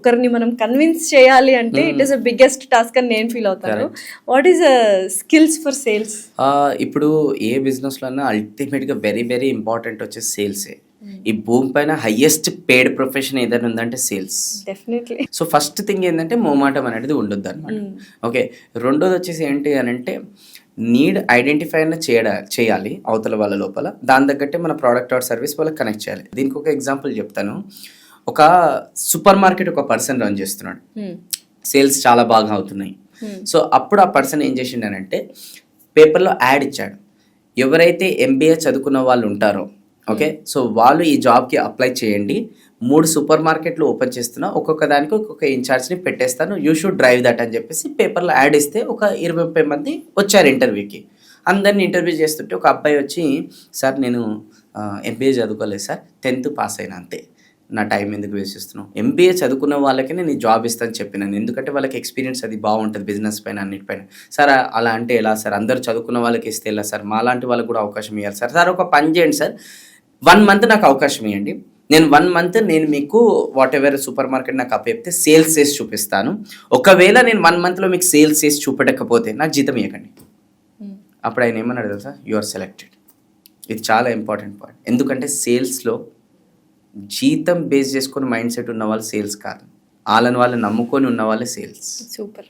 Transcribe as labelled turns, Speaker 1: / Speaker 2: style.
Speaker 1: ఒకరిని మనం కన్విన్స్ చేయాలి అంటే it is a biggest task అని నేను ఫీల్ అవుతాను. What is skills for sales?
Speaker 2: ఇప్పుడు ఏ బిజినెస్లో అన్నా అల్టిమేట్గా వెరీ వెరీ ఇంపార్టెంట్ వచ్చేసి సేల్సే. ఈ భూమి పైన హైయెస్ట్ పేడ్ ప్రొఫెషన్ ఏదైనా ఉందంటే sales.
Speaker 1: Definitely.
Speaker 2: So first thing ఏంటంటే మోమాటం అనేది ఉండొద్దు అనమాట. ఓకే, రెండోది వచ్చేసి ఏంటి అని అంటే నీడ్ ఐడెంటిఫై అయినా చేయాలి అవతల వాళ్ళ లోపల. దాని తగ్గట్టే మన ప్రోడక్ట్ ఆర్ సర్వీస్ వాళ్ళకి కనెక్ట్ చేయాలి. దీనికి ఒక ఎగ్జాంపుల్ చెప్తాను. ఒక సూపర్ మార్కెట్ ఒక పర్సన్ రన్ చేస్తున్నాడు, సేల్స్ చాలా బాగా అవుతున్నాయి. సో అప్పుడు ఆ పర్సన్ ఏం చేసిండనంటే పేపర్లో యాడ్ ఇచ్చాడు. ఎవరైతే ఎంబీఏ చదువుకున్న వాళ్ళు ఉంటారో, ఓకే, సో వాళ్ళు ఈ జాబ్కి అప్లై చేయండి. 3 సూపర్ మార్కెట్లు ఓపెన్ చేస్తున్నా, ఒక్కొక్క దానికి ఒక్కొక్క ఇన్ఛార్జ్ని పెట్టేస్తాను, యూ షుడ్ డ్రైవ్ దట్ అని చెప్పేసి పేపర్లో యాడ్ ఇస్తే ఒక 20-30 మంది వచ్చారు ఇంటర్వ్యూకి. అందరిని ఇంటర్వ్యూ చేస్తుంటే ఒక అబ్బాయి వచ్చి, సార్ నేను ఎంబీఏ చదువుకోలేదు సార్, 10th పాస్ అయినా అంతే, నా టైం ఎందుకు వేస్ట్ చేస్తున్నావు, ఎంబీఏ చదువుకున్న వాళ్ళకి నేను ఈ జాబ్ ఇస్తాను చెప్పినాను, ఎందుకంటే వాళ్ళకి ఎక్స్పీరియన్స్ అది బాగుంటుంది బిజినెస్ పైన అన్నిటిపైన. సార్ అలా అంటే ఎలా సార్, అందరు చదువుకున్న వాళ్ళకి ఇస్తే ఎలా సార్, మాలాంటి వాళ్ళకి కూడా అవకాశం ఇవ్వాలి సార్. సార్ ఒక పని చేయండి సార్, 1 month నాకు అవకాశం ఇవ్వండి, నేను 1 month నేను మీకు వాట్ ఎవర్ సూపర్ మార్కెట్ నాకు అప్పచెప్తే సేల్స్ చేసి చూపిస్తాను. ఒకవేళ నేను 1 monthలో మీకు సేల్స్ చేసి చూపెట్టకపోతే నాకు జీతం ఇవ్వకండి. అప్పుడు ఆయన ఏమన్నాడు తెలుసా, యు ఆర్ సెలెక్టెడ్. ఇది చాలా ఇంపార్టెంట్ పాయింట్. ఎందుకంటే సేల్స్లో జీతం బేస్ చేసుకొని మైండ్ సెట్ ఉన్న వాళ్ళు సేల్స్ కాదు, వాళ్ళని వాళ్ళు నమ్ముకొని ఉన్న వాళ్ళే సేల్స్.
Speaker 1: సూపర్.